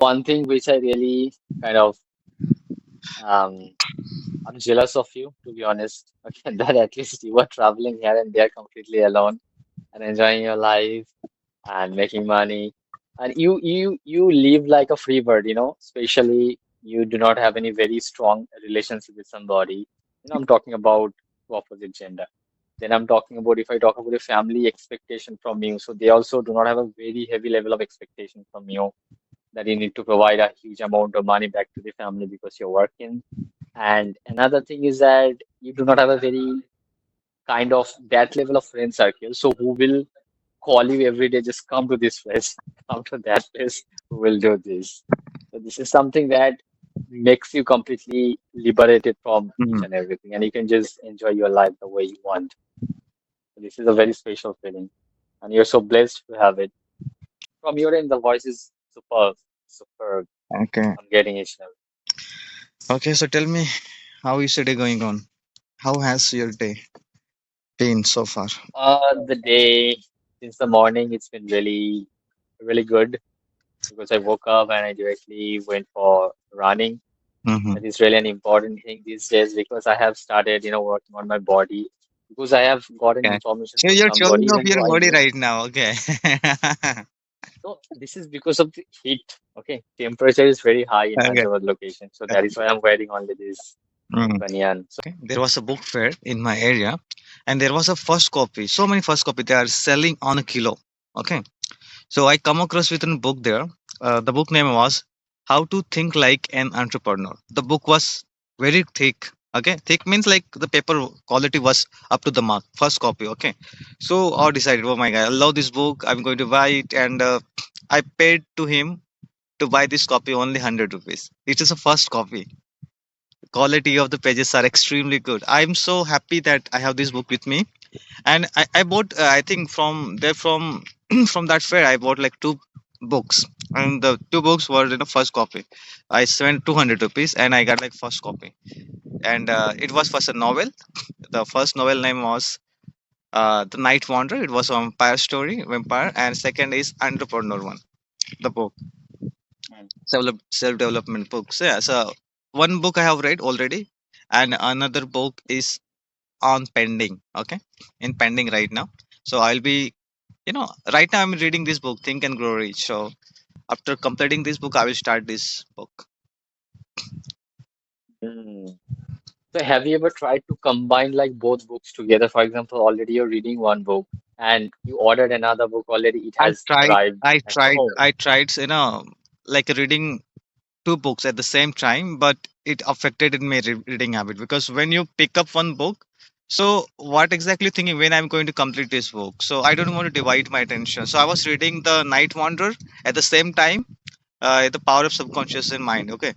One thing which I really kind of um I'm jealous of you, to be honest. Okay, that at least you are traveling here and there completely alone and enjoying your life and making money. And you live like a free bird, especially you do not have any very strong relationship with somebody. I'm talking about the opposite gender. Then I'm talking about if I talk about a family expectation from you, so they also do not have a very heavy level of expectation from you that you need to provide a huge amount of money back to the family because you're working. And another thing is that you do not have a very kind of that level of friend circle. So who will call you every day, just come to this place, come to that place, who will do this. So this is something that makes you completely liberated from each Mhm. and everything, and you can just enjoy your life the way you want. So this is a very special feeling, and you're so blessed to have it. From your end, the voice is superb, superb. Okay. I'm getting it now. Okay, so tell me, how is your day going on? How has your day been so far? The day since the morning, it's been really, really good because I woke up and I directly went for running. Mm-hmm. That is really an important thing these days because I have started, working on my body because I have gotten Okay. information So from you're somebody, showing off even though your I body know. right now. Okay. So this is because of the heat. Okay, temperature is very high in Okay. Hyderabad location, so that is why I'm wearing only this Mm. banyan. So Okay. There was a book fair in my area, and there was a first copy. So many first copy they are selling on a kilo. Okay. So I come across with a book there. The book name was How to Think Like an Entrepreneur. The book was very thick. Okay, thick means like the paper quality was up to the mark. First copy. Okay, so I decided, oh my god, I love this book. I'm going to buy it, and I paid to him to buy this copy only 100 rupees. It is a first copy. Quality of the pages are extremely good. I'm so happy that I have this book with me, and I bought I think from there from from that fair I bought like two books, and the two books were in the first copy. I spent 200 rupees and I got like first copy, and it was first a novel. The first novel name was The Night Wanderer. It was a vampire story, vampire, and second is Entrepreneur one, the book, mm, self development books. Yeah, so one book I have read already, and another book is on pending. Okay, in pending right now. So I'll be, right now I'm reading this book, Think and Grow Rich. So after completing this book I will start this book. mm. So have you ever tried to combine like both books together? For example, already you're reading one book and you ordered another book already, it i has tried arrived i at your tried home. i tried like reading two books at the same time, but it affected in my reading habit, because when you pick up one book, so what exactly thinking when I'm going to complete this book, so I don't want to divide my attention, so I was reading The Night Wanderer at the same time, the power of subconscious in mind. Okay,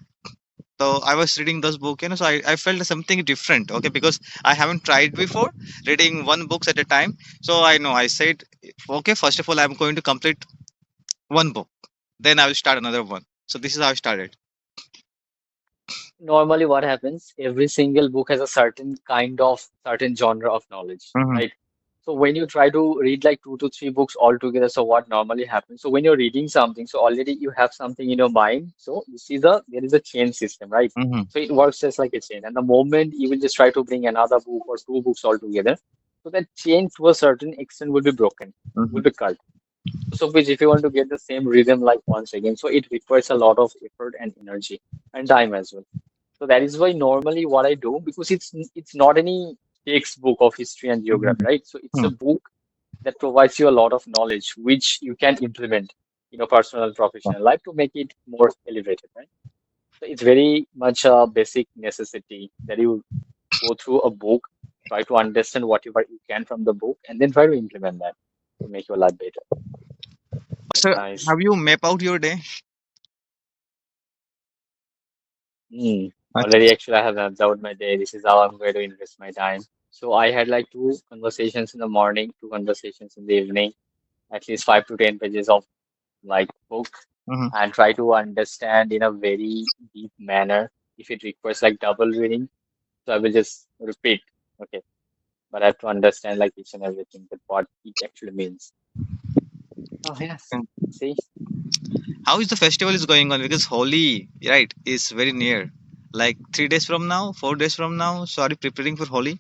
so I was reading this book, so I felt something different. Okay, because I haven't tried before reading one books at a time. So I know I said, okay, first of all I'm going to complete one book, then I will start another one. So this is how I started. Normally what happens, every single book has a certain kind of certain genre of knowledge, Hmm. right? So when you try to read like two to three books all together, so what normally happens? So when you're reading something, so already you have something in your mind. So you see there is a chain system, right? Hmm. So it works just like a chain. And the moment you will just try to bring another book or two books all together, so that chain to a certain extent will be broken, will Hmm. be cut. So which if you want to get the same rhythm like once again, so it requires a lot of effort and energy and time as well. So that is why normally what I do, because it's not any textbook of history and geography, right? So it's a Hmm. book that provides you a lot of knowledge which you can implement in your personal and professional life to make it more elevated, right? So it's very much a basic necessity that you go through a book, try to understand whatever you can from the book, and then try to implement that to make your life better. That's So nice. have you map out your day? Already, actually, I have mapped out my day. This is how I'm going to invest my time. So I had like two conversations in the morning, two conversations in the evening, at least 5 to 10 pages of like book, Mm-hmm. and try to understand in a very deep manner. If it requires like double reading, so I will just repeat. Okay, but I have to understand like each and everything that what it actually means. Oh yes, see. How is the festival is going on? Because Holi, right, is very near. Like 3 days from now, 4 days from now. So are you preparing for Holi?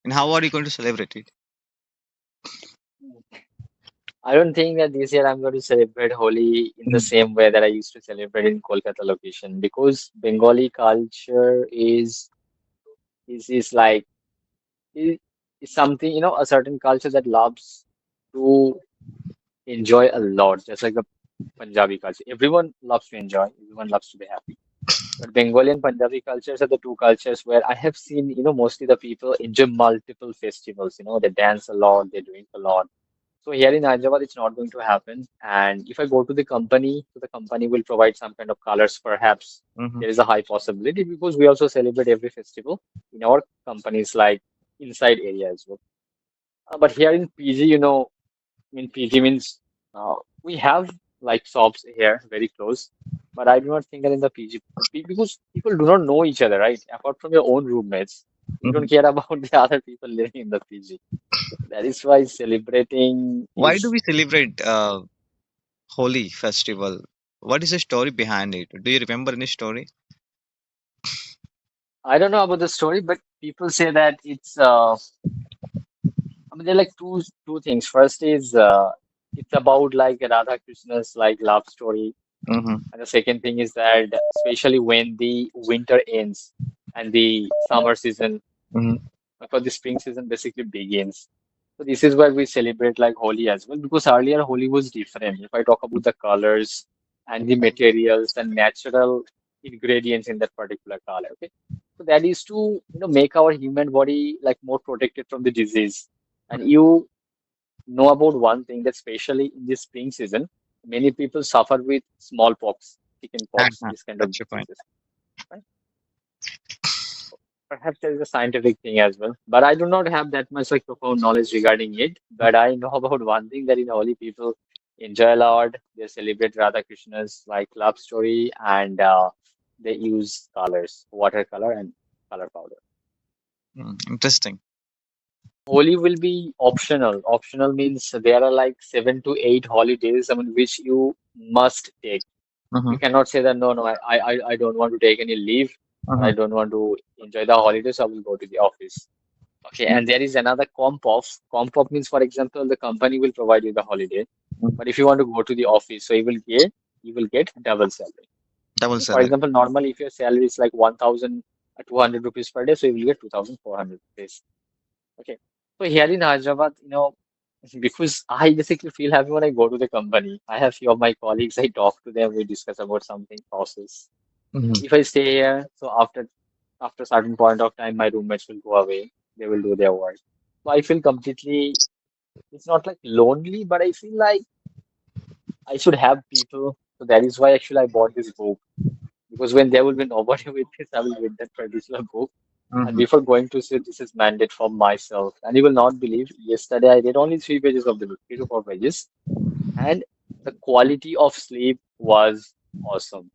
And how are you going to celebrate it? I don't think that this year I'm going to celebrate Holi in the Mm. same way that I used to celebrate in Kolkata location because Bengali culture is like is, is something, a certain culture that loves to enjoy a lot, just like the Punjabi culture. Everyone loves to enjoy, everyone loves to be happy. But Bengali and Punjabi cultures are the two cultures where I have seen, mostly the people enjoy multiple festivals. They dance a lot, they drink a lot. So here in Hyderabad, it's not going to happen. And if I go to the company, so the company will provide some kind of colors, perhaps. Mm-hmm. There is a high possibility because we also celebrate every festival in our companies, like inside area as well. But here in PG, PG means we have like shops here very close, but I do not think that in the PG because people do not know each other, right? Apart from your own roommates, you Mm-hmm. don't care about the other people living in the PG. That is why celebrating Why do is, we celebrate Holi festival? What is the story behind it? Do you remember any story? I don't know about the story, but people say that I mean, there are like two things. First is it's about like Radha Krishna's like love story. Mm-hmm. And the second thing is that especially when the winter ends and the summer season, Mm-hmm. because the spring season basically begins. So this is where we celebrate like Holi as well, because earlier Holi was different. If I talk about the colors and the materials and natural ingredients in that particular color, okay? So that is to, make our human body like more protected from the disease. And you know about one thing that especially in this spring season, many people suffer with smallpox, chickenpox, Uh-huh. this kind of That's your point. diseases. Right? Perhaps there is a scientific thing as well, but I do not have that much like profound knowledge regarding it. But I know about one thing that in Holi people enjoy a lot. They celebrate Radha Krishna's like love story, and they use colors, watercolor and color powder. Interesting. Holi will be optional. Optional means there are like 7 to 8 holidays, I mean, which you must take. Mm-hmm. You cannot say that no, no, I don't want to take any leave or I Mm-hmm. don't want to enjoy the holidays. I will go to the office. Okay, and there is another comp off. Comp off means, for example, the company will provide you the holiday, but if you want to go to the office, so you will get double salary. Double For salary. example, normally if your salary is like 1,200 rupees per day, so you will get 2,400 rupees. Okay, so here in Hyderabad, because I basically feel happy when I go to the company. I have few of my colleagues. I talk to them. We discuss about something process. Mm-hmm. If I stay here, so after a certain point of time, my roommates will go away. They will do their work. So I feel completely, it's not like lonely, but I feel like I should have people. So that is why actually I bought this book. Because when there will be nobody with this, I will read that particular book. And Mm-hmm. before going to sleep, this is mandate for myself. And you will not believe, yesterday I read only 3 pages of the book, 3 to 4 pages. And the quality of sleep was awesome.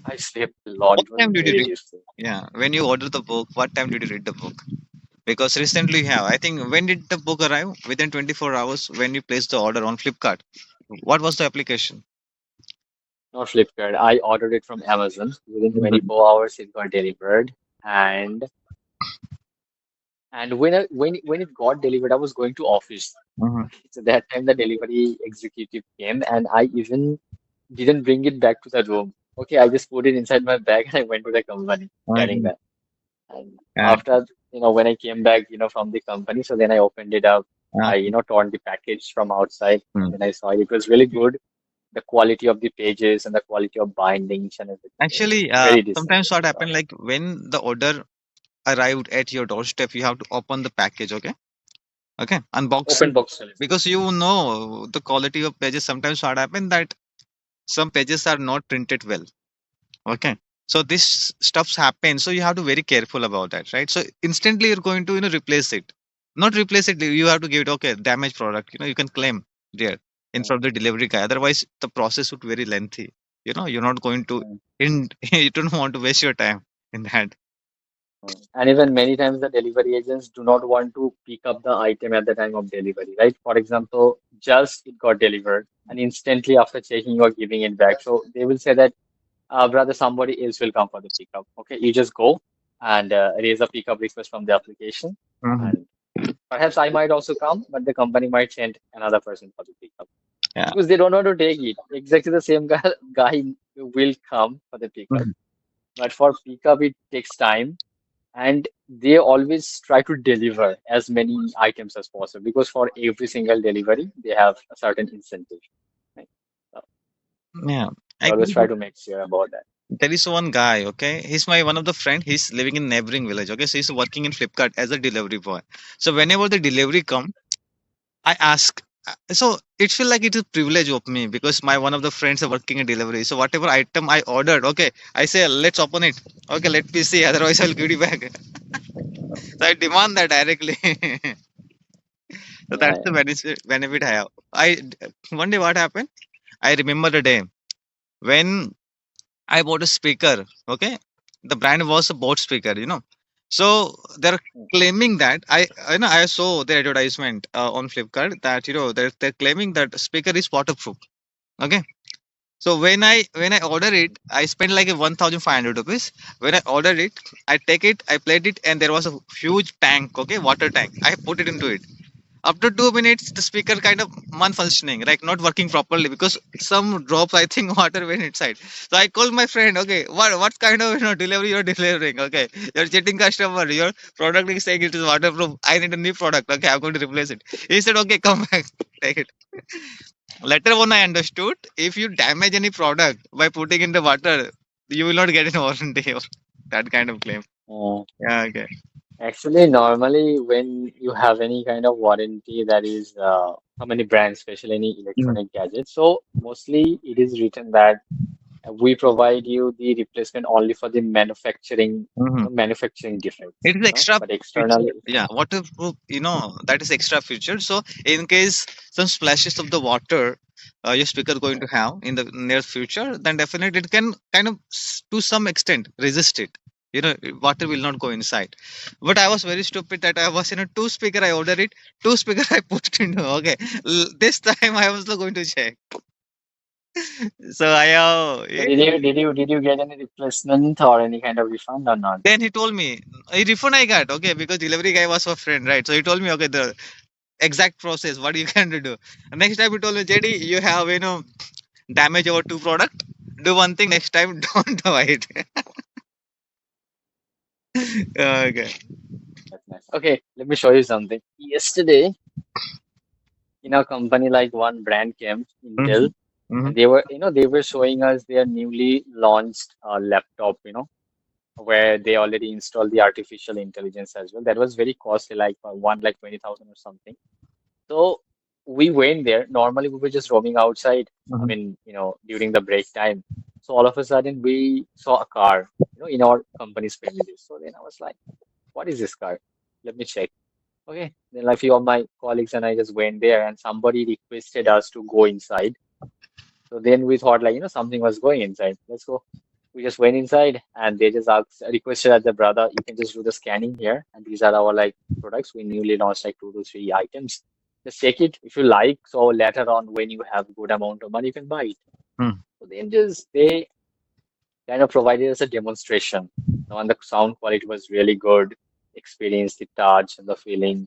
I slept a lot. What It was time did you very read? deep sleep. Yeah, when you order the book, what time did you read the book? Because recently you have, I think, when did the book arrive? Within 24 hours when you placed the order on Flipkart. What was the application? Not Flipkart. I ordered it from Amazon. Within Mm-hmm. 24 hours, it got delivered. And when it got delivered, I was going to office. Mm-hmm. Okay, so that time the delivery executive came, and I even didn't bring it back to the room. Okay, I just put it inside my bag and I went to the company carrying Mm-hmm. that. And after, when I came back, from the company, so then I opened it up. I, torn the package from outside, and then I saw it. It was really good. The quality of the pages and the quality of bindings and everything was Actually, very decent. sometimes what So, happened, like when the order arrived at your doorstep, you have to open the package, okay? Okay, unbox open it. box delivery. Because you know the quality of pages, sometimes what happen that some pages are not printed well. Okay. So this stuffs happen. So you have to very careful about that, right? So instantly you're going to, replace it. Not replace it, you have to give it, okay, damaged product. You can claim there in front of the delivery guy. Otherwise, the process would very lengthy. You're not going to Mm. in you don't want to waste your time in that. And even many times the delivery agents do not want to pick up the item at the time of delivery, right? For example, just it got delivered and instantly after checking or giving it back. So they will say that, brother, somebody else will come for the pickup. Okay, you just go and raise a pickup request from the application. Hmm. And perhaps I might also come, but the company might send another person for the pickup Yeah. because they don't want to take it. Exactly the same guy will come for the pickup. Mhm. But for pickup, it takes time and they always try to deliver as many items as possible because for every single delivery they have a certain incentive, right? So Yeah. they always Actually, try to make sure about that. there is one guy, okay? He's my one of the friend. He's living in neighboring village, okay? So he's working in Flipkart as a delivery boy. So whenever the delivery come, I ask. So it feel like it is privilege of me because my one of the friends are working in delivery. So whatever item I ordered, okay, I say let's open it. Okay, let me see. Otherwise, I'll give it back. So I demand that directly. So Yeah, that's the yeah. benefit I have. One day what happened? I remember the day when I bought a speaker. Okay, the brand was a bot speaker. So they're Mm, claiming that I saw the advertisement on Flipkart that they're claiming that speaker is waterproof. Okay, so when I order it, I spent like a 1,500 rupees. When I ordered it, I take it, I played it, and there was a huge tank. Okay, water tank. I put it into it. After 2 minutes, the speaker kind of malfunctioning, like not working properly because some drops, I think, water went inside. So I called my friend. Okay, what kind of delivery you're delivering? Okay, you're cheating customer. Your product is saying it is waterproof. I need a new product. Okay, I'm going to replace it. He said, okay, come back, take it. Later on, I understood if you damage any product by putting in the water, you will not get an warranty or that kind of claim. mm. Yeah, okay. Actually, normally when you have any kind of warranty that is from any brand, especially any Mm-hmm. electronic gadget, so mostly it is written that we provide you the replacement only for the manufacturing defects, It is extra but feature. externally, Yeah, waterproof, that is extra feature. So in case some splashes of the water your speaker going to have in the near future, then definitely it can kind of to some extent resist it. Water will not go inside. But I was very stupid that I was in a two speaker. I ordered it, two speaker I put it into. Okay, this time I was not going to check. So so did you get any replacement or any kind of refund or not? then he told me a refund I got. Okay, because delivery guy was a friend, right? So he told me, okay, the exact process what you can do. Next time he told me, JD, you have damage over two product. Do one thing next time, don't buy it. Okay. That's nice. Okay, let me show you something. Yesterday, in our company, like one brand came, Mm-hmm. Intel, Mm-hmm. and they were showing us their newly launched laptop, where they already installed the artificial intelligence as well. That was very costly, like one like 20,000 or something. So we went there. Normally we were just roaming outside. I Mm-hmm. mean, during the break time. So all of a sudden we saw a car, in our company's premises. So then I was like, what is this car? Let me check. Okay. Then like few of my colleagues and I just went there and somebody requested us to go inside. So then we thought like, something was going inside. Let's go. We just went inside and they just requested as the brother, you can just do the scanning here. And these are our like products. We newly launched like 2 to 3 items. Just check it if you like. So later on, when you have good amount of money, you can buy it. So then just they kind of provided us a demonstration. And the sound quality was really good. Experience the touch and the feeling.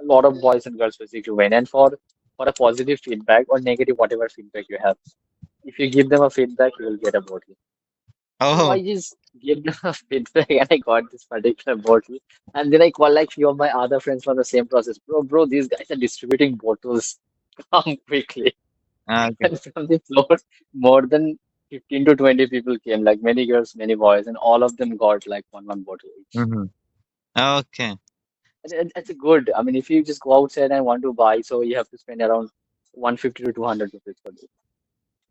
A lot of boys and girls basically went. And for a positive feedback or negative, whatever feedback you have, if you give them a feedback, you will get a bottle. So Oh. I just gave them a feedback and I got this particular bottle. And then I called like few of my other friends from the same process. Bro, these guys are distributing bottles. Come quickly. Okay. And from the floor, more than 15 to 20 people came, like many girls, many boys, and all of them got like one bottle each. Mm-hmm. Okay. It's a good. I mean, if you just go outside and want to buy, so you have to spend around 150 to 200 rupees for this.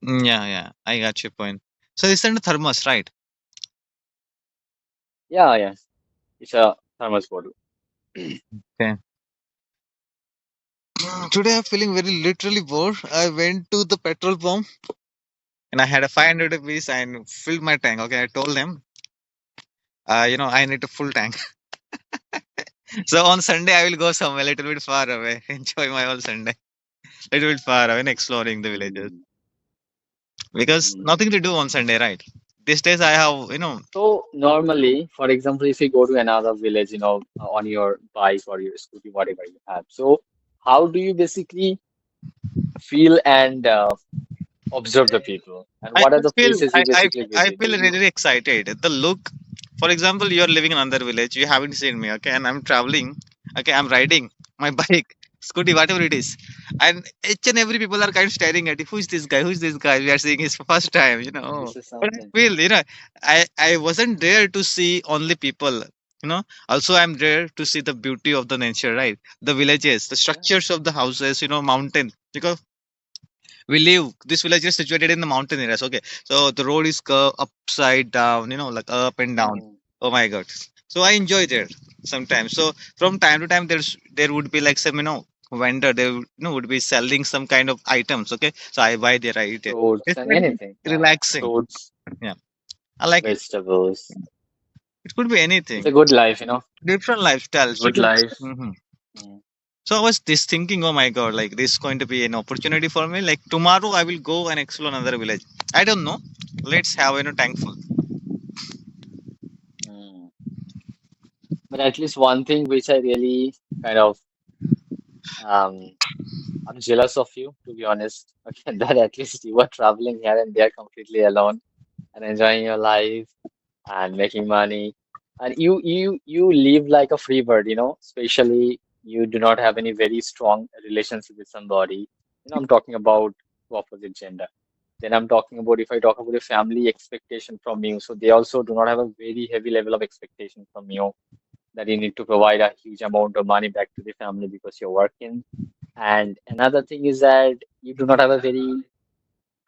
Yeah, yeah. I got your point. So this is a thermos, right? Yeah, yeah. It's a thermos bottle. Okay. Today I'm feeling very literally bored. I went to the petrol pump and I had a 500 rupees and filled my tank. Okay, I told them I need a full tank. So on Sunday, I will go somewhere a little bit far away, enjoy my whole Sunday, little bit far away, and exploring the villages Mm, because mm. nothing to do on Sunday, right? These days, I have, So normally, for example, if you go to another village, on your bike or your scooty, whatever you have, so how do you basically feel and observe the people? And I, what are I the feel places I, you I basically I visit? feel really excited. The look, for example, you're living in another village, you haven't seen me, okay, and I'm traveling, okay, I'm riding my bike, scooty, whatever it is, and each and every people are kind of staring at you. Who's this guy? Who's this guy? We are seeing his first time, This is But I something. feel, I wasn't there to see only people. Also I'm there to see the beauty of the nature, right? The villages, the Yeah. structures of the houses, mountain. Because we live this village is situated in the mountain areas, okay, so the road is curved upside down, like up and down. Mm. Oh my god. So I enjoy there sometimes. So from time to time there would be like some, vendor, they would be selling some kind of items, okay, so I buy there, I eat it. Fruits It's and very anything. Yeah. relaxing. Fruits, Yeah, I like it. vegetables. It could be It's a anything, good life. different lifestyles Good because life. Mhm. Mm. So I was this thinking, oh my god, like this is going to be an opportunity for me. Like tomorrow, I will go and explore another village. I don't know. Let's have thankful. Mm. But at least one thing which I really kind of um I'm jealous of you, to be honest. Okay, that at least you are traveling here and there completely alone and enjoying your life and making money. And you live like a free bird. Especially you do not have any very strong relationship with somebody. I'm talking about the opposite gender. Then I'm talking about if I talk about a family expectation from you, so they also do not have a very heavy level of expectation from you that you need to provide a huge amount of money back to the family because you're working. And another thing is that you do not have a very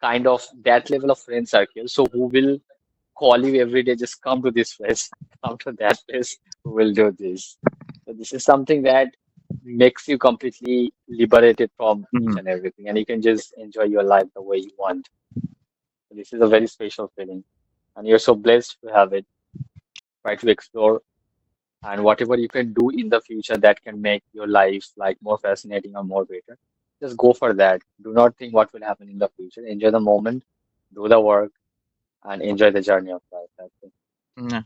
kind of that level of friend circle. So who will call you every day, just come to this place, come to that place, who will do this. So this is something that makes you completely liberated from each Mhm. and everything, and you can just enjoy your life the way you want. So this is a very special feeling, and you're so blessed to have it. Try to explore, and whatever you can do in the future that can make your life like more fascinating or more better, just go for that. Do not think what will happen in the future. Enjoy the moment, do the work, and enjoy the journey of life. That's it. Yeah.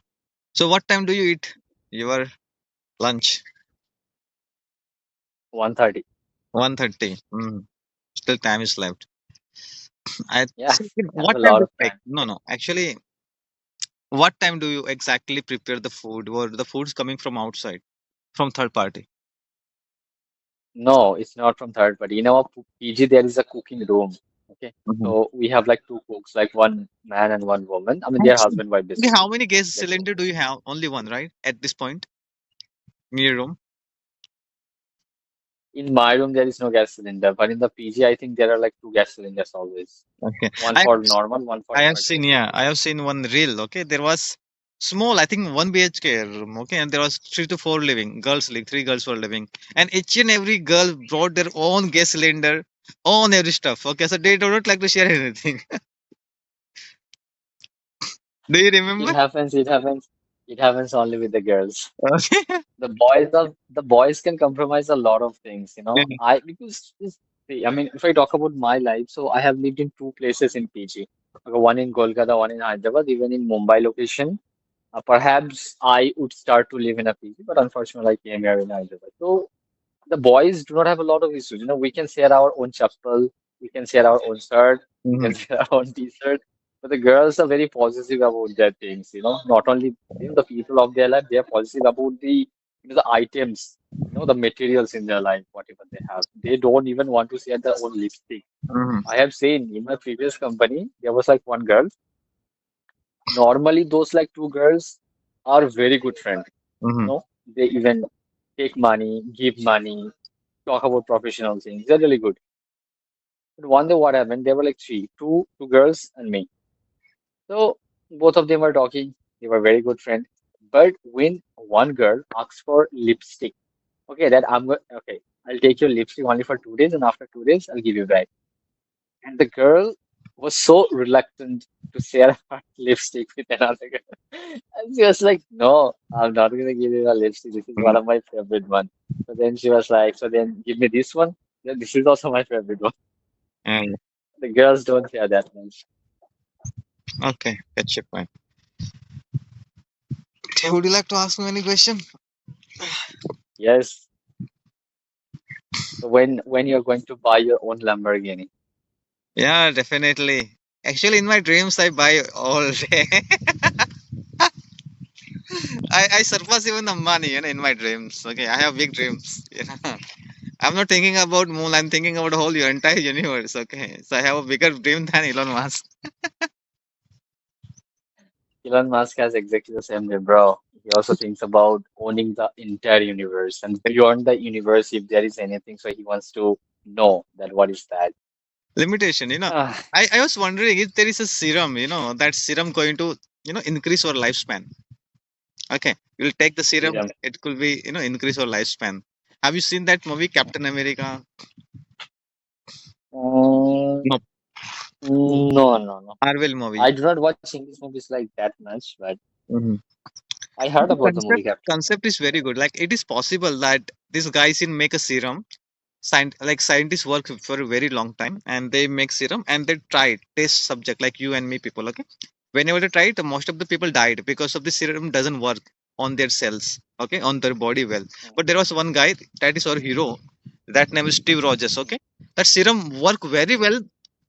So what time do you eat your lunch? 1:30. 1:30. Mm. Still time is left. I Yeah, so, we have what a time lot do of like time. no no actually what time do you exactly prepare the food or the food's coming from outside from third party? No, it's not from third party. In our PG, there is a cooking room. Okay. Mhm. So we have like two cooks, like one man and one woman. I mean, they're Actually, husband, wife, okay, how basically. many gas They cook. cylinder do you have? Only one, right? At this point in your room. In my room, there is no gas cylinder, but in the PG, I think there are like two gas cylinders always. Okay. One I for normal, one for I have seen, emergency. yeah, I have seen one reel. Okay, there was small, I think 1 BHK room. Okay, and there was 3 to 4 living girls, like 3 girls were living, and each and every girl brought their own gas cylinder, own every stuff. Okay, so they do not like to share anything. Do you It remember? happens, it happens, it happens only with the girls. Okay. The boys can compromise a lot of things. Yeah. I because see, I mean, if I talk about my life, so I have lived in two places in PG. Okay, one in Kolkata, one in Hyderabad, even in Mumbai location. Perhaps I would start to live in a PG, but unfortunately, I came here in Hyderabad. So the boys do not have a lot of issues. We can share our own chappal, we can share our own shirt, we can Mhm. share our own t-shirt. But the girls are very positive about their things. Not only the people of their life, they are positive about the items, the materials in their life, whatever they have. They don't even want to share their own lipstick. Mhm. I have seen in my previous company, there was like one girl. Normally, those like two girls are very good friends. You Mhm. know, they even take money, give money, talk about professional things. They're really good. But one day what happened, there were like three, two girls and me. So both of them were talking. They were very good friends. But when one girl asks for lipstick, okay, that I'm going, okay, I'll take your lipstick only for 2 days, and after 2 days, I'll give you back. And the girl was so reluctant to share her lipstick with another girl. And she was like, "No, I'm not gonna give you a lipstick. This is one Mhm. of my favorite one." So then she was like, "So then give me this one. Then this is also my favorite one." Mm, The girls don't share that much. okay, get your point. Okay, would you like to ask me any question? Yes. So when you're going to buy your own Lamborghini? Yeah, definitely. Actually, in my dreams, I buy all day. I surpass even the money, in my dreams. Okay, I have big dreams. I'm not thinking about moon. I'm thinking about the whole entire universe. Okay, so I have a bigger dream than Elon Musk. Elon Musk has exactly the same day, bro. He also thinks about owning the entire universe and beyond the universe, if there is anything, so he wants to know that what is that. Limitation, Ah, I was wondering if there is a serum, that serum going to, increase our lifespan. Okay, you'll take the serum, serum. it could be, increase our lifespan. Have you seen that movie, Captain America? Mm, No, no, no, no. Marvel movie. I do not watch English movies like that much, but Mhm. I heard The about the movie Captain concept is very good. Like it is possible that these guys in make a serum. Like scientists work for a very long time and they make serum and they try it, test subject like you and me people. Okay, whenever they try it, most of the people died because of the serum doesn't work on their cells. Okay, on their body well. America. But there was one guy that is our hero. That name is Steve Rogers. Okay, that serum worked very well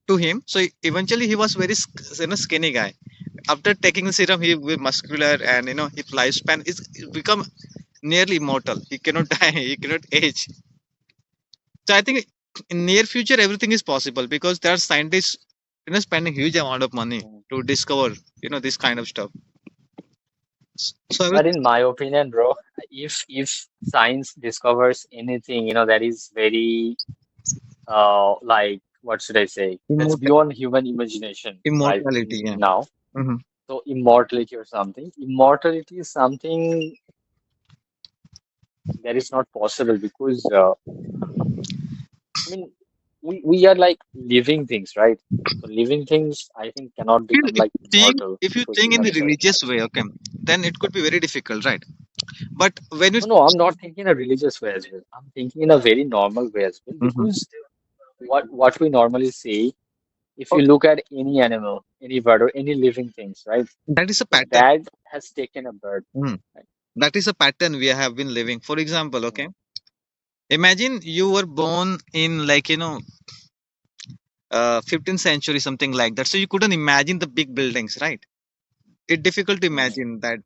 to him. So eventually he was very skinny guy. After taking the serum, he was muscular and his lifespan is become nearly immortal. He cannot die. He cannot age. So I think in near future everything is possible because there are scientists spending huge amount of money Mm. to discover this kind of stuff. So But in my opinion, bro, if science discovers anything, that is very like what should I say? That's immortal, beyond human imagination, right? immortality, In yeah. now. Hmm. So immortality or something. Immortality is something that is not possible because I mean we are like living things, right? So living things I think cannot If you become like immortal if you because we think in have the a certain religious way, lifespan. okay, then it could be very difficult, right? But when you No, no, I'm not thinking a religious way as well. I'm thinking in a very normal way as well Mhm. because what we normally see, if you look at any animal, any bird or any living things, right? That is a So pattern. that has taken a birth. Mhm. Right? That is a pattern we have been living. For example, okay, Mm, imagine you were born in like 15th century, something like that. So you couldn't imagine the big buildings, right? It's difficult to mm, imagine that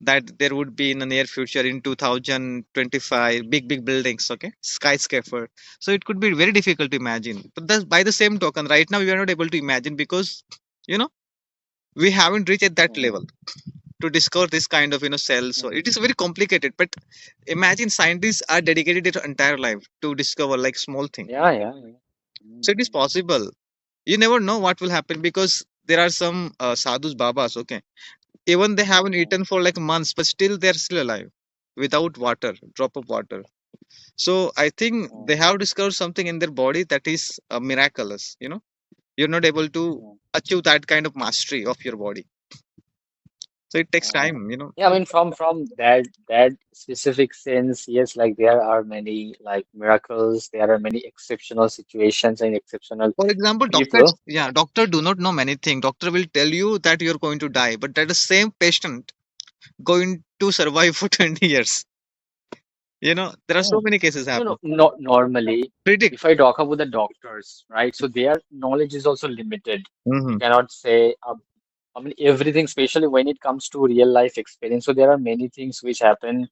that there would be in the near future in 2025 big buildings, okay, skyscraper. So it could be very difficult to imagine, but by the same token right now we are not able to imagine because you know we haven't reached at that mm, level to discover this kind of cells. So mm. it is very complicated, but imagine scientists are dedicated their entire life to discover like small thing. Yeah, yeah, yeah. So it is Mm, possible. You never know what will happen because there are some sadhus babas, okay, even they haven't mm, eaten for like months but still they're still alive without water, drop of water. So I think mm, they have discovered something in their body that is miraculous. You're not able to mm, achieve that kind of mastery of your body, so it takes mm. time. Yeah, I mean, from that specific sense, yes, like there are many like miracles, there are many exceptional situations and exceptional For example, doctors, people. yeah, doctor do not know many things. Doctor will tell you that you're going to die, but that the same patient going to survive for 20 years. There are so Mm. many cases No, happen. no, not normally. Predict. If I talk about the doctors, right? So their knowledge is also limited. You Hmm. cannot say, I mean, everything, especially when it comes to real life experience. So there are many things which happen,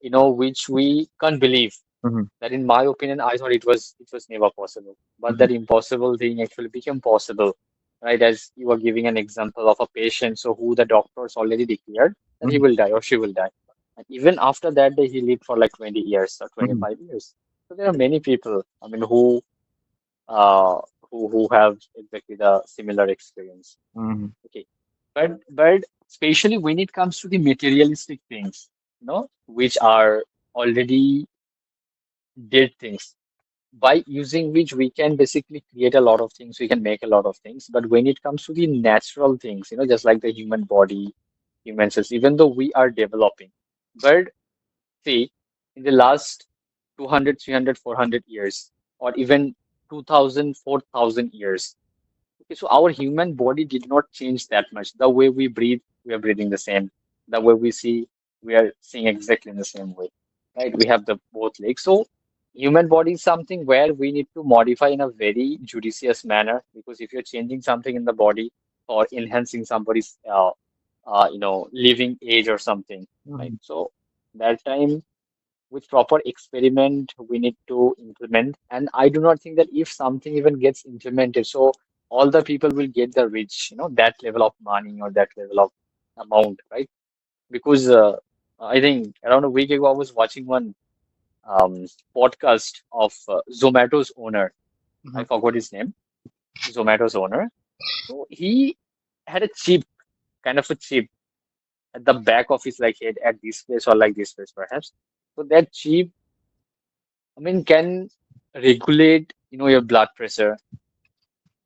which we can't believe. Hmm. That, in my opinion, I thought it was never possible. But Hmm. that impossible thing actually became possible, right? As you were giving an example of a patient, so who the doctors already declared that he Hmm. will die or she will die. And even after that day, he lived for like 20 years or Hmm. 25 years. So there are many people, I mean, uh who have exactly the similar experience. Hmm. Okay. But especially when it comes to the materialistic things, which are already dead things. by using which we can basically create a lot of things, we can make a lot of things. But when it comes to the natural things, just like the human body, human cells, even though we are developing, but see, in the last 200, 300, 400 years, or even 2000, 4000 years. Okay, so our human body did not change that much. The way we breathe, we are breathing the same. The way we see, we are seeing exactly in the same way, right? We have the both legs. So human body is something where we need to modify in a very judicious manner, because if you're changing something in the body or enhancing somebody's living age or something, right? Mhm. So that time with proper experiment we need to implement. And I do not think that if something even gets implemented, so all the people will get the rich, that level of money or that level of amount, right? Because I think around a week ago I was watching one um, podcast of Zomato's owner. I Mhm. forgot his name. Zomato's owner. So he had a chip, kind of a chip at the back of his like head at this place or like this place perhaps. So that chip, I mean, can regulate, your blood pressure,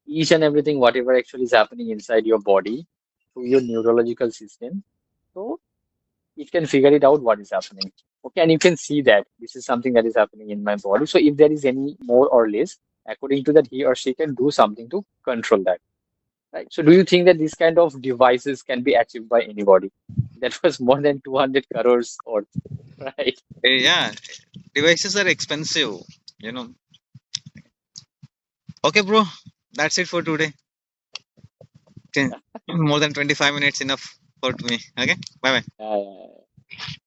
each and everything, whatever actually is happening inside your body through your neurological system. So it can figure it out what is happening. Okay, and you can see that this is something that is happening in my body. So if there is any more or less, according to that, he or she can do something to control that. Right. So do you think that these kind of devices can be achieved by anybody? That was more than 200 crores or right? Yeah, devices are expensive, you know. Okay, bro, that's it for today. Okay. More than 25 minutes enough for me. Okay, bye bye. Yeah, yeah, yeah.